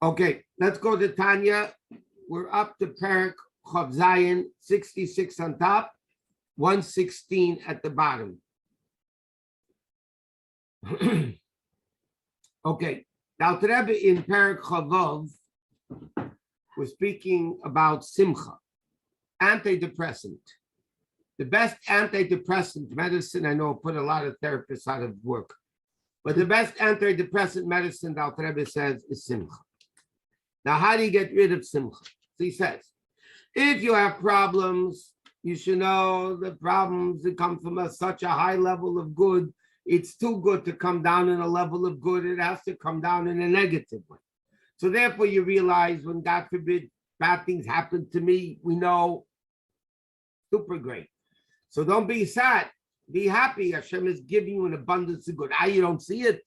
Okay, let's go to Tanya. We're up to Perek Chav Zayin, 66 on top, 116 at the bottom. Okay, now Rebbe in Perek Chavav, we're speaking about Simcha, antidepressant. The best antidepressant medicine, I know, put a lot of therapists out of work, but the best antidepressant medicine, the Rebbe says, is Simcha. Now, how do you get rid of Simcha? So he says, if you have problems, you should know the problems that come from such a high level of good. It's too good to come down in a level of good. It has to come down in a negative way. So therefore, you realize when, God forbid, bad things happen to me, we know, super great. So don't be sad. Be happy. Hashem is giving you an abundance of good. You don't see it.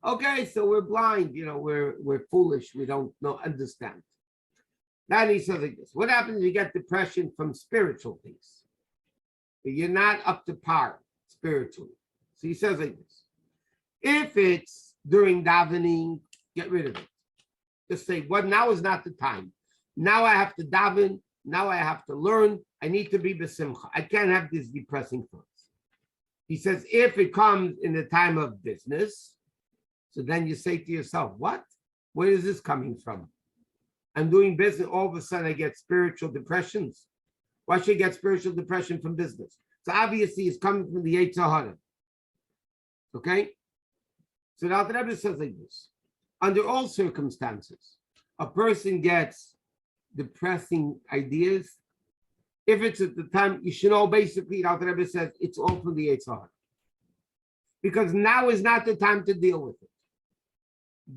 Okay, so we're blind. We're foolish. We don't understand. Then he says like this. What happens if you get depression from spiritual things? You're not up to par spiritually. So he says like this. If it's during davening, get rid of it. Just say, well, now is not the time. Now I have to daven. Now I have to learn. I need to be besimcha. I can't have these depressing thoughts. He says, if it comes in the time of business, so then you say to yourself, what? Where is this coming from? I'm doing business. All of a sudden I get spiritual depressions. Why should I get spiritual depression from business? So obviously it's coming from the Yetzer Hara. Okay? So the Alter Rebbe says like this. Under all circumstances, a person gets depressing ideas. If it's at the time, you should know basically, the Alter Rebbe says, it's all from the Yetzer Hara. Because now is not the time to deal with it.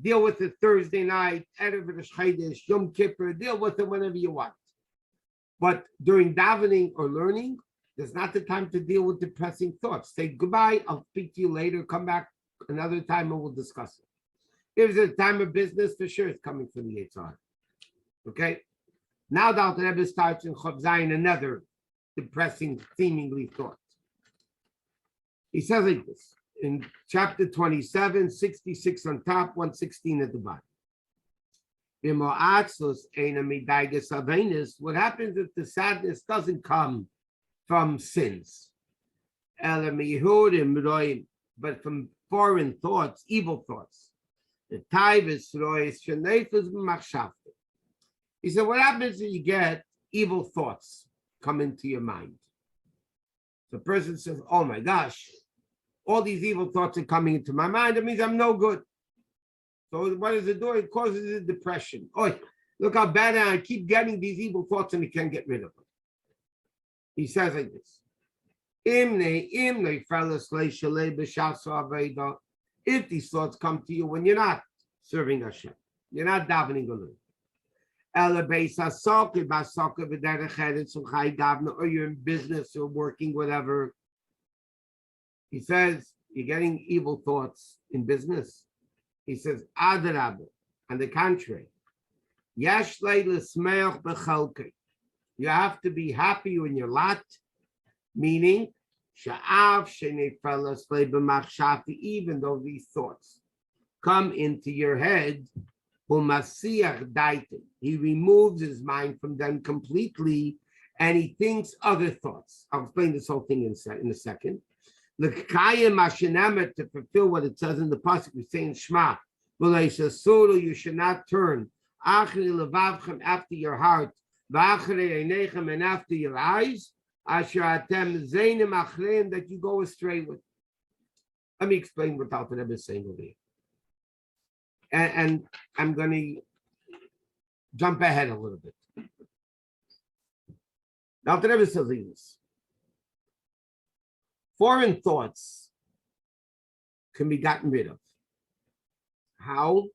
Deal with it Thursday night, Erev Chodesh, Yom Kippur, deal with it whenever you want. But during davening or learning, there's not the time to deal with depressing thoughts. Say goodbye, I'll speak to you later, come back another time and we'll discuss it. If it's a time of business, for sure it's coming from the Yetzer Hara. Okay? Now the Alter Rebbe starts in Chav Zayin another depressing, seemingly thought. He says like this. In chapter 27, 66 on top, 116 at the bottom. What happens if the sadness doesn't come from sins, but from foreign thoughts, evil thoughts? He said, what happens if you get evil thoughts come into your mind? The person says, oh my gosh, all these evil thoughts are coming into my mind. It means I'm no good. So what does it do? It causes a depression. Oh, look how bad I keep getting these evil thoughts and I can't get rid of them. He says like this. If these thoughts come to you when you're not serving Hashem, you're not davening alone. Or you're in business or working, whatever. He says, you're getting evil thoughts in business. He says, Adarabah, on the contrary, you have to be happy in your lot, meaning, even though these thoughts come into your head, he removes his mind from them completely, and he thinks other thoughts. I'll explain this whole thing in a second. To fulfill what it says in the pasuk, we say in Shema, you should not turn after your heart, and after your eyes, that you go astray with. Let me explain what Alter Rebbe is saying over here. And I'm going to jump ahead a little bit. Alter Rebbe says this. Foreign thoughts can be gotten rid of. How?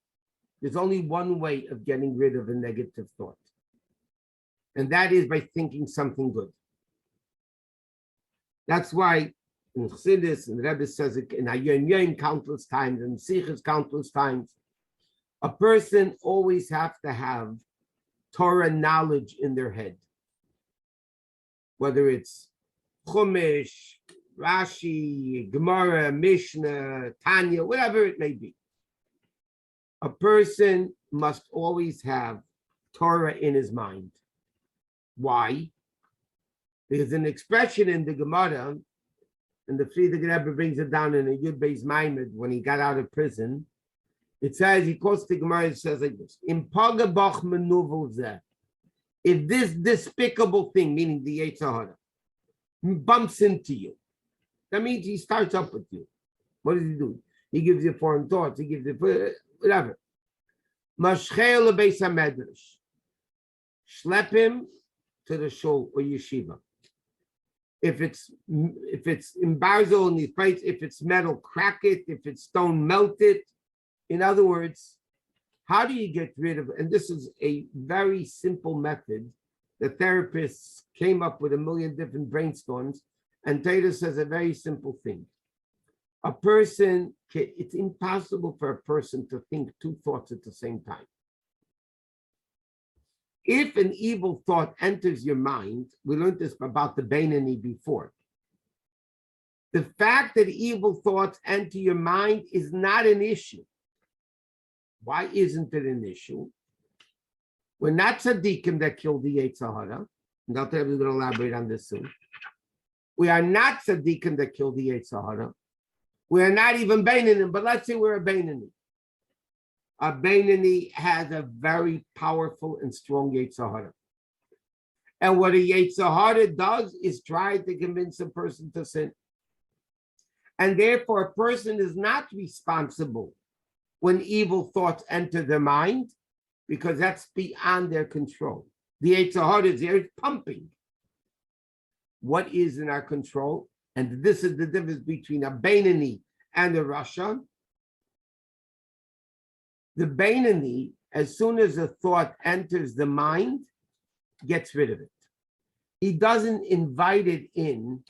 There's only one way of getting rid of a negative thought. And that is by thinking something good. That's why in Chassidus, and the Rebbe says it in Hayyom Yom countless times, and Sichos countless times, a person always has to have Torah knowledge in their head. Whether it's Chumash, Rashi, Gemara, Mishnah, Tanya, whatever it may be. A person must always have Torah in his mind. Why? There's an expression in the Gemara, and the Friedrich Rebbe brings it down in a Yud Beis Maimed when he got out of prison. It says, he quotes the Gemara, it says like this, if this despicable thing, meaning the Yetzer Hara, bumps into you, that means he starts up with you. What does he do? He gives you foreign thoughts, he gives you whatever. Mashchel Beis HaMedrash. Schlep him to the shul or yeshiva. If it's in barzel in these plates, if it's metal, crack it. If it's stone, melt it. In other words, how do you get rid of, and this is a very simple method. The therapists came up with a million different brainstorms, and Taylor says a very simple thing. A person, it's impossible for a person to think two thoughts at the same time. If an evil thought enters your mind, we learned this about the Beinani before. The fact that evil thoughts enter your mind is not an issue. Why isn't it an issue? We're not tzaddikim that killed the Yetzer Hara. And Dr. Rebbe is going to elaborate on this soon. We are not tzaddikim that killed the Yetzer Hara. We are not even Beinanim, but let's say we're a Beinani. A Beinani has a very powerful and strong Yetzer Hara. And what a Yetzer Hara does is try to convince a person to sin. And therefore, a person is not responsible when evil thoughts enter their mind, because that's beyond their control. The Yetzer Hara is there, it's pumping. What is in our control? And this is the difference between a Beinani and a Rasha. The Beinani, as soon as a thought enters the mind, gets rid of it. He doesn't invite it in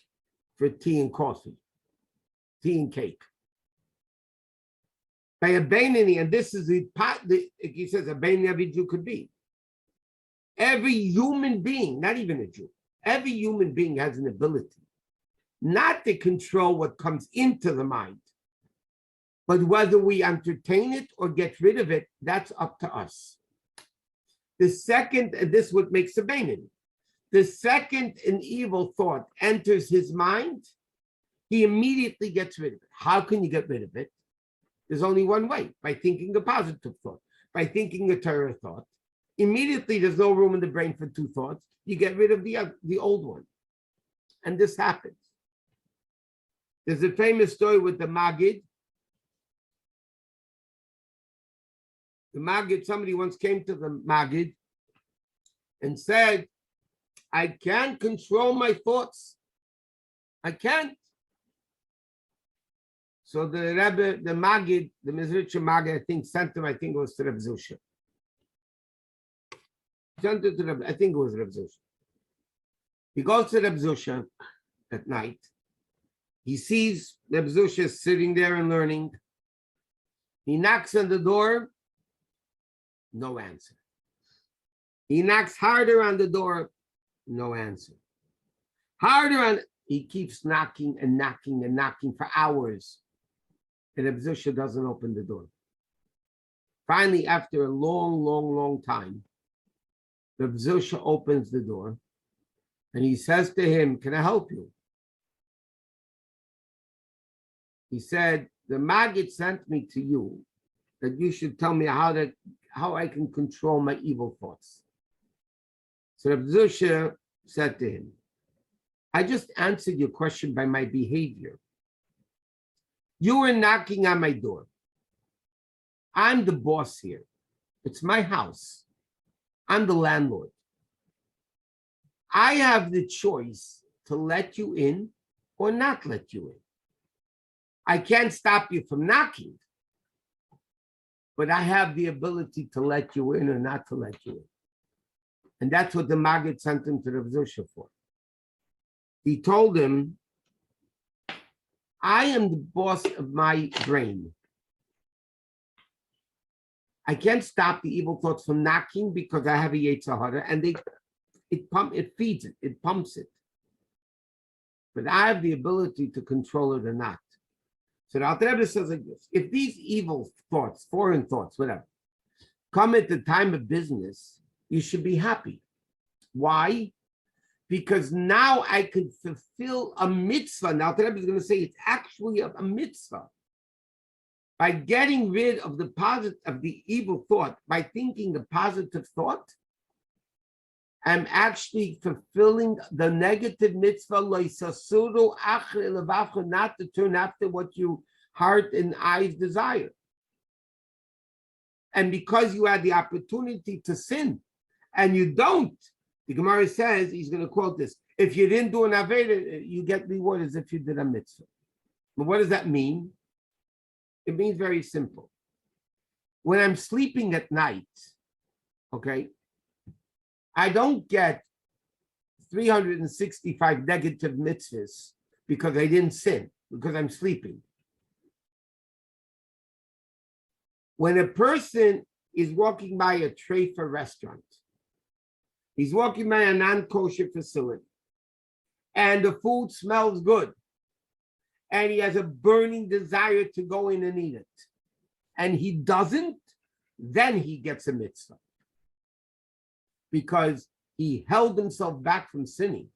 for tea and coffee, tea and cake. By a Beinani, and this is he says a Beinani every Jew could be. Every human being, not even a Jew, every human being has an ability not to control what comes into the mind, but whether we entertain it or get rid of it, that's up to us. The second, and this is what makes a Beinani, the second an evil thought enters his mind, he immediately gets rid of it. How can you get rid of it? There's only one way, by thinking a positive thought, by thinking a Torah thought. Immediately, there's no room in the brain for two thoughts. You get rid of the old one. And this happens. There's a famous story with the Maggid. The Maggid, somebody once came to the Maggid and said, I can't control my thoughts. I can't. So the Rebbe, the Maggid, the Mizritcher Maggid, I think sent him, I think it was to Reb Zusha. Sent it to Reb, I think it was Reb Zusha. He goes to Reb Zusha at night. He sees Reb Zusha sitting there and learning. He knocks on the door, no answer. He knocks harder on the door, no answer. Harder on, he keeps knocking and knocking and knocking for hours. And Reb Zusha doesn't open the door. Finally, after a long time, Reb Zusha opens the door and he says to him, can I help you? He said, the Maggid sent me to you that you should tell me how I can control my evil thoughts. So Reb Zusha said to him, I just answered your question by my behavior. You were knocking on my door. I'm the boss here. It's my house. I'm the landlord. I have the choice to let you in or not let you in. I can't stop you from knocking, but I have the ability to let you in or not to let you in. And that's what the Maggid sent him to Rav Zusha for. He told him, I am the boss of my brain. I can't stop the evil thoughts from knocking because I have a Yetzer Hara, and it feeds it, it pumps it. But I have the ability to control it or not. So the Alter Rebbe says like this: if these evil thoughts, foreign thoughts, whatever, come at the time of business, you should be happy. Why? Because now I can fulfill a mitzvah. Now, the Rebbe is going to say it's actually a mitzvah. By getting rid of the evil thought, by thinking a positive thought, I'm actually fulfilling the negative mitzvah, not to turn after what your heart and eyes desire. And because you had the opportunity to sin, and you don't, the Gemara says, he's going to quote this, if you didn't do an Aveda, you get reward as if you did a mitzvah. But what does that mean? It means very simple. When I'm sleeping at night, okay, I don't get 365 negative mitzvahs because I didn't sin, because I'm sleeping. When a person is walking by a treifa restaurant, he's walking by a non-kosher facility, and the food smells good, and he has a burning desire to go in and eat it, and he doesn't, then he gets a mitzvah. Because he held himself back from sinning.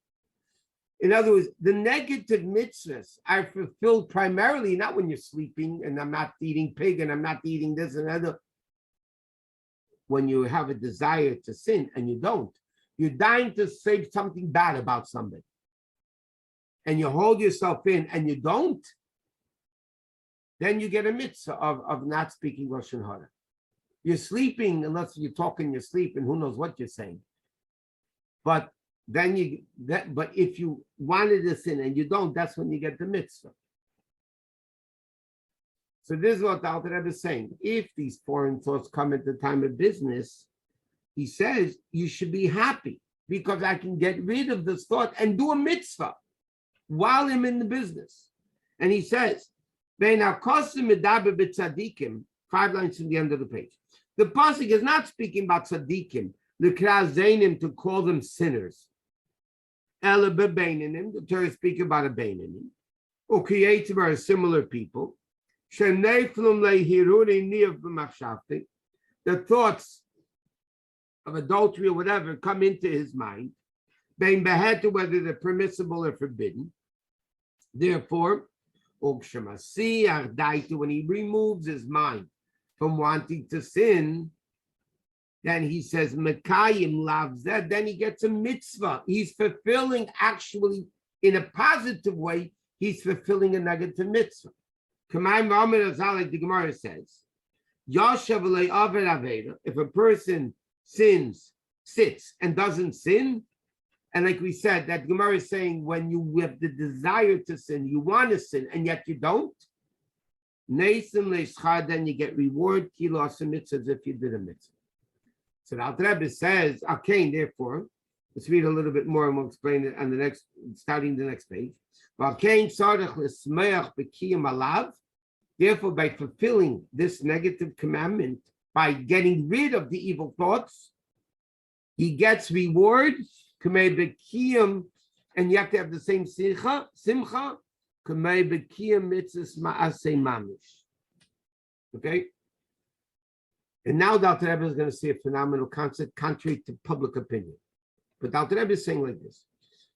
In other words, the negative mitzvahs are fulfilled primarily not when you're sleeping and I'm not eating pig and I'm not eating this and other. When you have a desire to sin and you don't, you're dying to say something bad about somebody. And you hold yourself in and you don't, then you get a mitzvah of not speaking Lashon Hara. You're sleeping unless you talk in your sleep and who knows what you're saying. But then but if you wanted to sin and you don't, that's when you get the mitzvah. So this is what the Alter Rebbe is saying. If these foreign thoughts come at the time of business, he says you should be happy because I can get rid of this thought and do a mitzvah while I'm in the business. And he says, 5 lines from the end of the page. The pasuk is not speaking about tzaddikim, to call them sinners. The Torah is speaking about a beinanim. Or creative are similar people. The thoughts of adultery or whatever come into his mind, whether they're permissible or forbidden. Therefore, when he removes his mind from wanting to sin, then he says, Mekayim loves that, then he gets a mitzvah. He's fulfilling, actually, in a positive way, he's fulfilling a negative mitzvah. The Gemara says, if a person sits and doesn't sin, and like we said, that Gemara is saying when you have the desire to sin, you want to sin, and yet you don't, then you get reward, as if you did a mitzvah. So the Alter Rebbe says, okay, therefore, let's read a little bit more and we'll explain it on the next, starting the next page. Therefore, by fulfilling this negative commandment, by getting rid of the evil thoughts, he gets reward, and you have to have the same simcha, okay? And now the Alter Rebbe is going to say a phenomenal concept contrary to public opinion. But the Alter Rebbe is saying like this.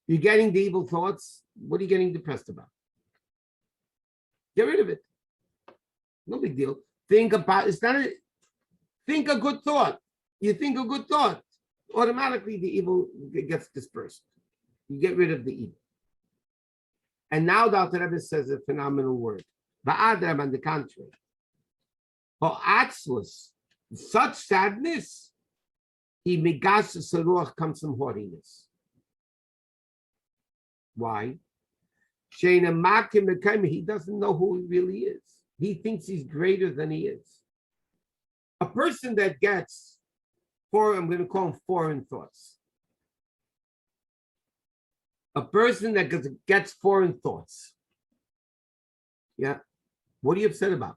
You're getting the evil thoughts. What are you getting depressed about? Get rid of it. No big deal. Think a good thought. You think a good thought. Automatically the evil gets dispersed. You get rid of the evil. And now the Alter Rebbe says a phenomenal word. Ba'adram, on the contrary. Ha'atzlus, such sadness, he migas saruach, comes from haughtiness. Why? He doesn't know who he really is. He thinks he's greater than he is. A person that gets I'm going to call them foreign thoughts. A person that gets foreign thoughts. Yeah. What are you upset about?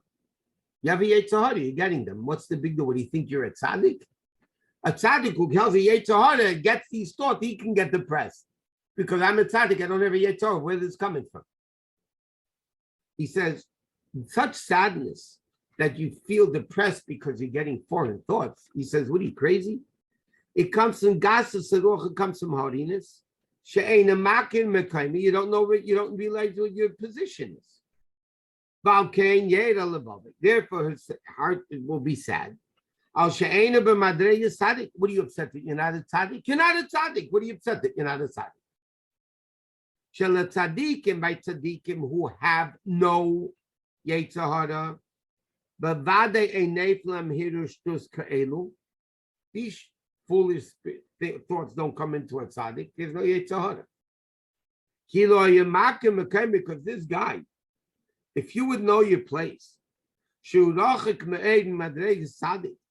You have a Yetzer Hara, you're getting them. What's the big deal? What do you think you're a tzaddik? A tzaddik who has a Yetzer Hara gets these thoughts, he can get depressed. Because I'm a tzaddik, I don't have a Yetzer Hara. Where is this coming from? He says, such sadness that you feel depressed because you're getting foreign thoughts. He says, what are you, crazy? It comes from gasus saruch, it comes from haughtiness. She'eina makin mekaymi, you don't know what, you don't realize what your position is. Valkein yeda levavik, therefore his heart will be sad. Al she'eina b'madrei tzaddik, what are you upset that you're not a tzaddik? You're not a tzaddik. What are you upset that you're not a tzaddik? Shela tzaddikim, by tzaddikim who have no yetzer hara, b'vadei einei flam hirushtus ka'elu. These foolish thoughts don't come into a tzaddik. There's no yetzer hara. Because this guy, if you would know your place,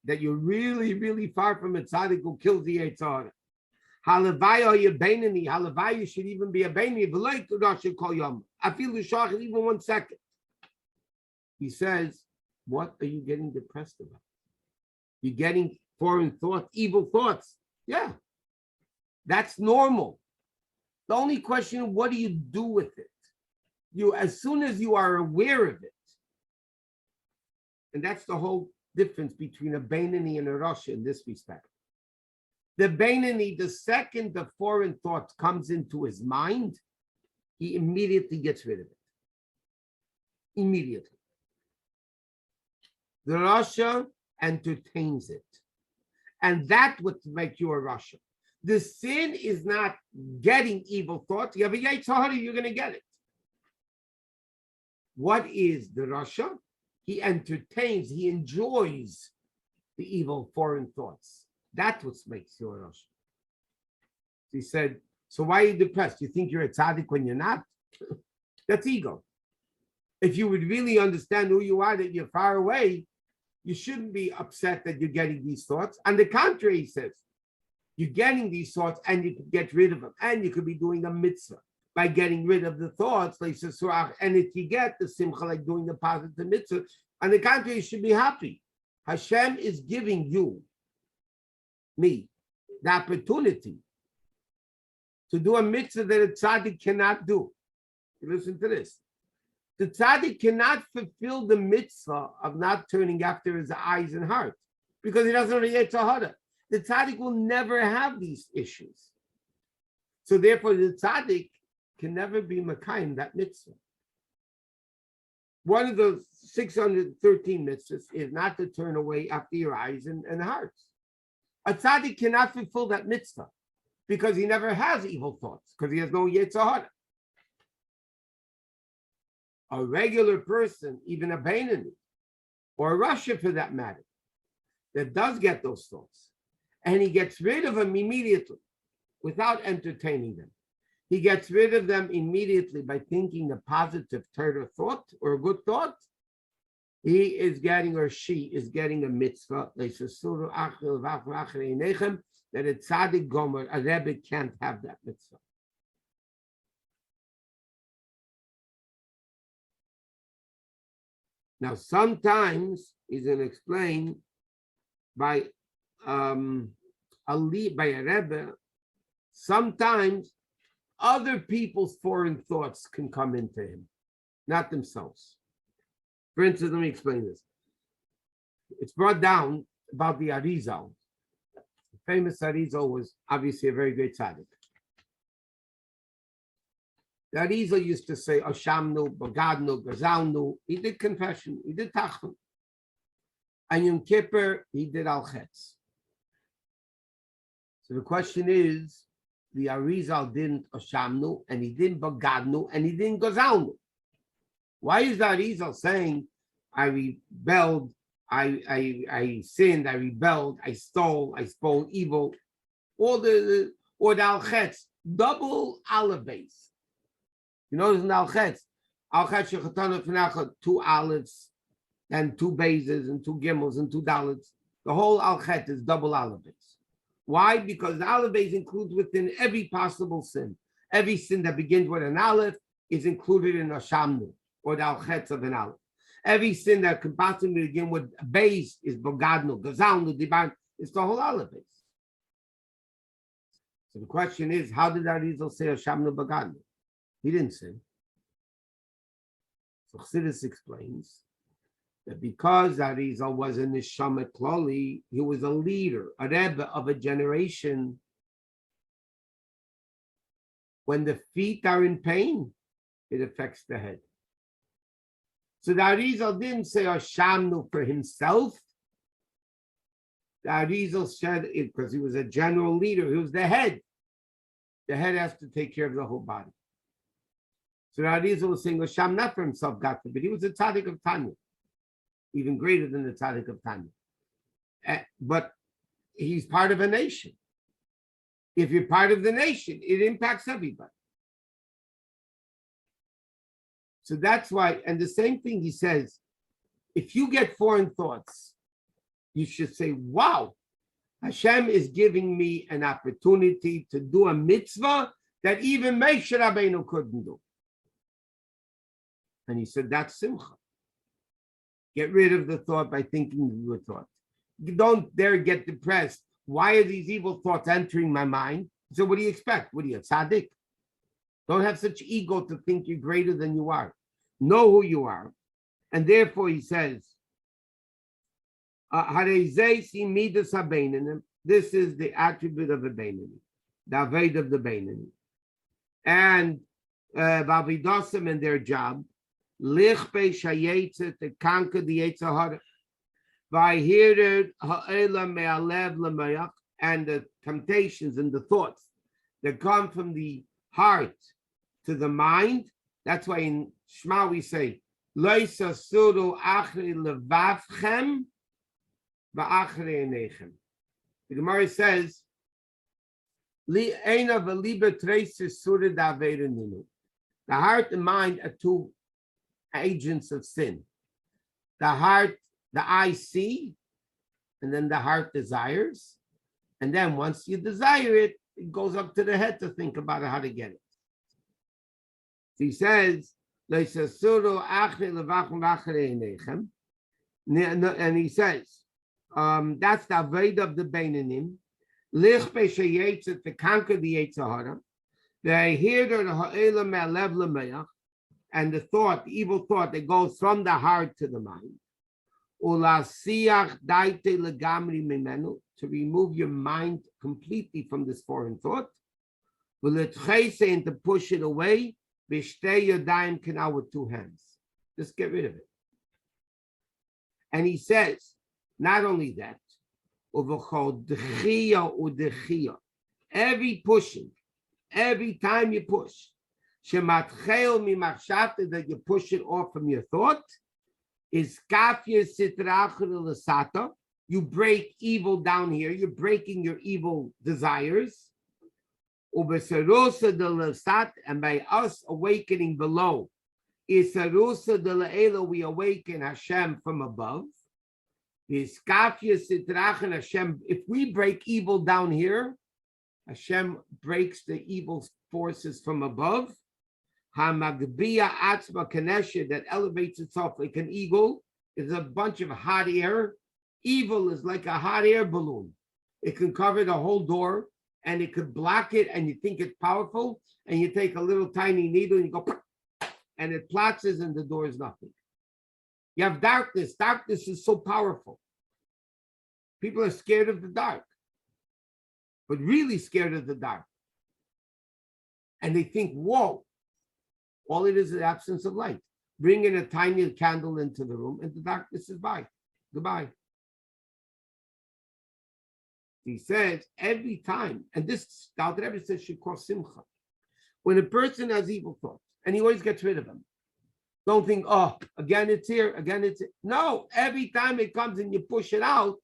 that you're really, really far from a tzaddik who kills the yetzer hara. Halavai, you should even be a beinani. I feel the shach even 1 second. He says, what are you getting depressed about? You're getting foreign thoughts, evil thoughts. Yeah, that's normal. The only question is, what do you do with it? You, as soon as you are aware of it, and that's the whole difference between a beinani and a rasha in this respect. The beinani, the second the foreign thought comes into his mind, he immediately gets rid of it. Immediately. The rasha entertains it. And that's what makes you a rasha. The sin is not getting evil thoughts. You have a yetzer hara, you're going to get it. What is the rasha? He entertains, he enjoys the evil foreign thoughts. That's what makes you a rasha. He said, so why are you depressed? You think you're a tzaddik when you're not? That's ego. If you would really understand who you are, that you're far away, you shouldn't be upset that you're getting these thoughts. On the contrary, he says, you're getting these thoughts and you can get rid of them. And you could be doing a mitzvah by getting rid of the thoughts. And if you get the simcha, like doing the positive mitzvah, on the contrary, you should be happy. Hashem is giving you, me, the opportunity to do a mitzvah that a tzaddik cannot do. Listen to this. The tzaddik cannot fulfill the mitzvah of not turning after his eyes and heart because he doesn't have a yetzer hara. The tzaddik will never have these issues. So therefore, the tzaddik can never be makayim that mitzvah. One of the 613 mitzvahs is not to turn away after your eyes and hearts. A tzaddik cannot fulfill that mitzvah because he never has evil thoughts because he has no yetzer hara. A regular person, even a beinani, or a rasha for that matter, that does get those thoughts, and he gets rid of them immediately without entertaining them. He gets rid of them immediately by thinking a positive Torah thought or a good thought. He is getting, or she is getting a mitzvah that a tzaddik gomer, a rebbe can't have that mitzvah. Now, sometimes he's going to explain by a rebbe, sometimes other people's foreign thoughts can come into him, not themselves. For instance, let me explain this. It's brought down about the Arizal. The famous Arizal was obviously a very great tzaddik. The Arizal used to say, Oshamnu, Bagadnu, Gazalnu. He did confession, he did tachon. And Yom Kippur, he did al chetz. So the question is, the Arizal didn't Oshamnu, and he didn't Bagadnu, and he didn't Gazalnu. Why is the Arizal saying, I rebelled, I sinned, I rebelled, I stole, I spoke evil, or the al chetz, double aleph base. You notice in al chetz shechatana f'nacha, 2 olives and 2 bases and 2 gimels and 2 dalets. The whole al chetz is double aleph base. Why? Because the aleph base includes within every possible sin. Every sin that begins with an aleph is included in a shamnu, or the al chetz of an aleph. Every sin that can possibly begin with a base is bogadnu, gazalnu, diban. It's the whole aleph base. So the question is, how did Arizal say Hashamnu Bagadnu? He didn't sin. So Chassidus explains that because Arizal was a neshama kloli, he was a leader, a rebbe of a generation. When the feet are in pain, it affects the head. So the Arizal didn't say Hashamnu for himself. The Arizal said it because he was a general leader. He was the head. The head has to take care of the whole body. So the Arizal was saying Hashem not for himself, God forbid. He was a tzaddik of Tanya, even greater than the tzaddik of Tanya. But he's part of a nation. If you're part of the nation, it impacts everybody. So that's why, and the same thing he says, if you get foreign thoughts, you should say, wow, Hashem is giving me an opportunity to do a mitzvah that even Moshe Rabbeinu couldn't do. And he said, that's simcha. Get rid of the thought by thinking your thought. You don't dare get depressed. Why are these evil thoughts entering my mind? So what do you expect? What are you, a tzaddik? Don't have such ego to think you're greater than you are. Know who you are. And therefore he says, this is the attribute of a Beinani, the Aved of the Beinani. And Vavidosim in their job, Lichpe Shayetze, to conquer the Yetzirah, Vahirid Ha'ela Me'alev L'Mayach, and the temptations and the thoughts that come from the heart to the mind. That's why in Shema we say, Loisa Suru Achri Levavchem Va'achri Enechem. The Gemara says, the heart and mind are two agents of sin. The heart, the eye see, and then the heart desires. And then once you desire it, it goes up to the head to think about how to get it. So he says, and he says, that's the Aved of the Beinanim. To conquer the Yetzirah, and the thought, the evil thought that goes from the heart to the mind. To remove your mind completely from this foreign thought, and to push it away, with 2 hands. Just get rid of it. And he says, not only that, every pushing, every time you push, that you push it off from your thought, is you break evil down here, you're breaking your evil desires. And by us awakening below, we awaken Hashem from above. If we break evil down here, Hashem breaks the evil forces from above. That elevates itself like an eagle is a bunch of hot air. Evil is like a hot air balloon. It can cover the whole door and it could block it, and you think it's powerful, and you take a little tiny needle and you go, and it platses and the door is nothing. You have darkness. Darkness is so powerful. People are scared of the dark, but really scared of the dark. And they think, whoa, all it is the absence of light. Bring in a tiny candle into the room and the darkness is by. Goodbye. He says every time, and this the Alter Rebbe says should cause simcha. When a person has evil thoughts, and he always gets rid of them, don't think, oh, again it's here, again it's here. No, every time it comes and you push it out,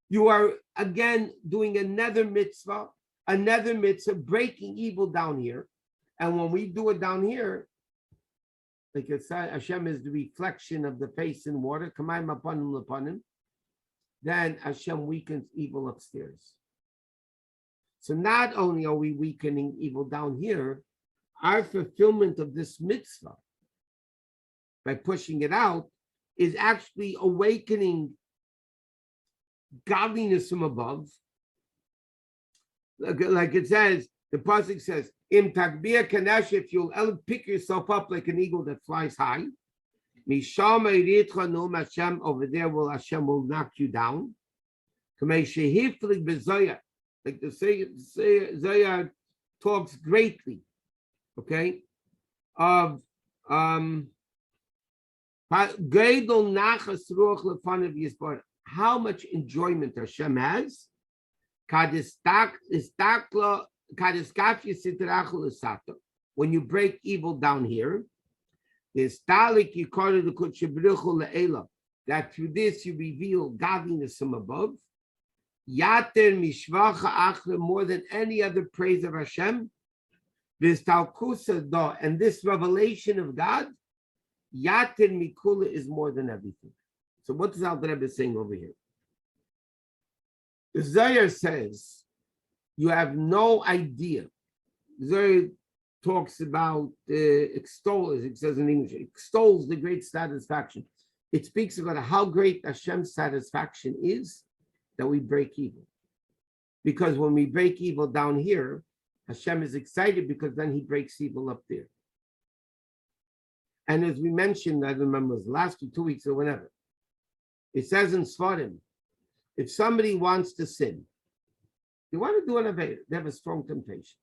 you are again doing another mitzvah, breaking evil down here. And when we do it down here, like it's Hashem is the reflection of the face in water, kamayim upon him. Then Hashem weakens evil upstairs. So not only are we weakening evil down here, our fulfillment of this mitzvah by pushing it out is actually awakening godliness from above. Like it says, the pasuk says, "Im tagbia kanesh," if you'll pick yourself up like an eagle that flies high, Misham Eiritcha Num Hashem, over there Hashem will knock you down. Kamei Shehiflik B'Zoyah, like the Zoyah talks greatly, okay, of Geidol Nachas Ruach Lefanav Yisbar, how much enjoyment Hashem has. When you break evil down here, that through this you reveal godliness from above. More than any other praise of Hashem. And this revelation of God, is more than everything. So what is Alter Rebbe saying over here? The Zohar says, you have no idea. The Zohar talks about extols, it says in English, extols the great satisfaction. It speaks about how great Hashem's satisfaction is that we break evil. Because when we break evil down here, Hashem is excited because then he breaks evil up there. And as we mentioned, I don't remember, it was last 2 weeks or whenever, it says in Sfarim, if somebody wants to sin, they want to do an Aveda, they have a strong temptation.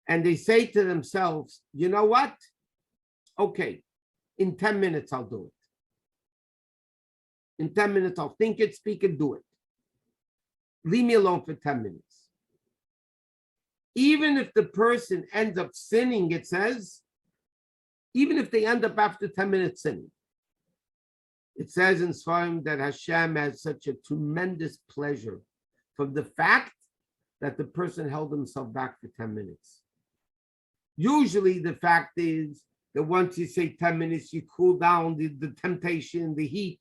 And they say to themselves, you know what? Okay, in 10 minutes I'll do it. In 10 minutes I'll think it, speak it, do it. Leave me alone for 10 minutes. Even if the person ends up sinning, it says, even if they end up after 10 minutes sinning, it says in Sfarim that Hashem has such a tremendous pleasure from the fact that the person held himself back for 10 minutes. Usually the fact is that once you say 10 minutes, you cool down the temptation, the heat,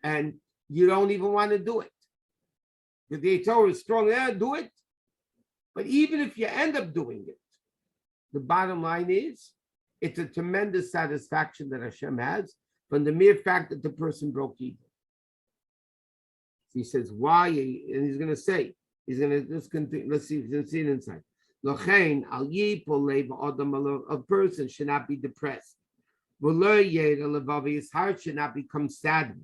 and you don't even want to do it. Because the Torah is strong, do it. But even if you end up doing it, the bottom line is, it's a tremendous satisfaction that Hashem has from the mere fact that the person broke evil. He says, why? And he's going to say, he's going to just continue. Let's see it inside. A person should not be depressed. His heart should not become saddened.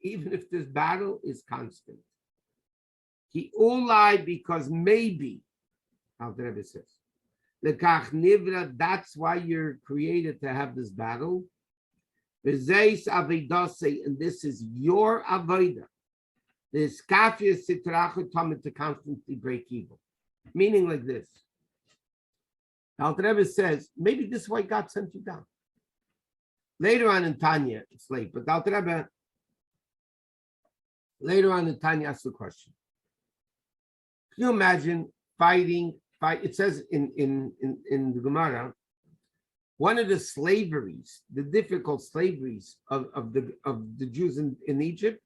Even if this battle is constant. He all lie because maybe, Alter Rebbe says, that's why you're created to have this battle. And this is your avodah. The skafia sitrachu to constantly break evil. Meaning like this. Alter Rebbe says, maybe this is why God sent you down. Later on in Tanya, it's late, but Alter Rebbe, later on in Tanya asks the question. Can you imagine fighting? It says in the Gemara, one of the slaveries, the difficult slaveries of the Jews in Egypt,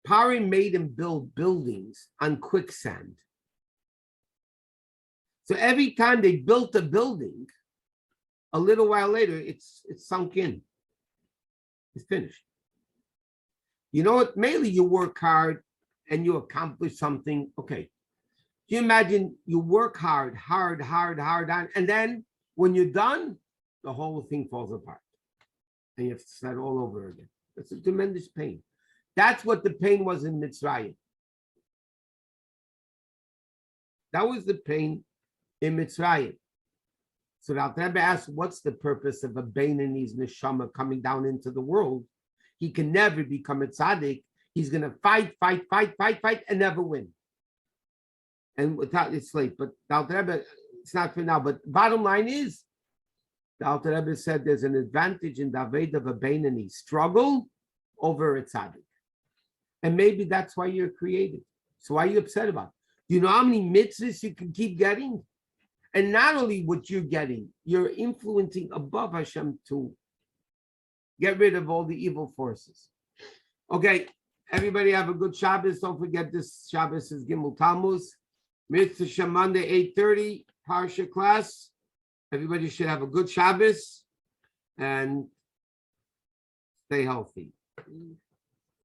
Pari made them build buildings on quicksand. So every time they built a building, a little while later, it's sunk in. It's finished. You know what? Mainly you work hard and you accomplish something. Okay. Can you imagine you work hard, and then when you're done, the whole thing falls apart. And you have to start all over again. That's a tremendous pain. That's what the pain was in Mitzrayim. That was the pain in Mitzrayim. So the Alter Rebbe asks, what's the purpose of a Beinani's neshama coming down into the world? He can never become a tzaddik. He's going to fight, and never win. And without, it's late. But the Alter Rebbe, it's not for now. But bottom line is, the Alter Rebbe said there's an advantage in the Aveda of a Beinani struggle over a tzaddik. And maybe that's why you're created. So why are you upset about it? Do you know how many mitzvahs you can keep getting? And not only what you're getting, you're influencing above Hashem to get rid of all the evil forces. Okay, everybody have a good Shabbos. Don't forget this Shabbos is Gimel Tammuz. Mitzvah Shem Monday, 8:30, Parsha class. Everybody should have a good Shabbos and stay healthy.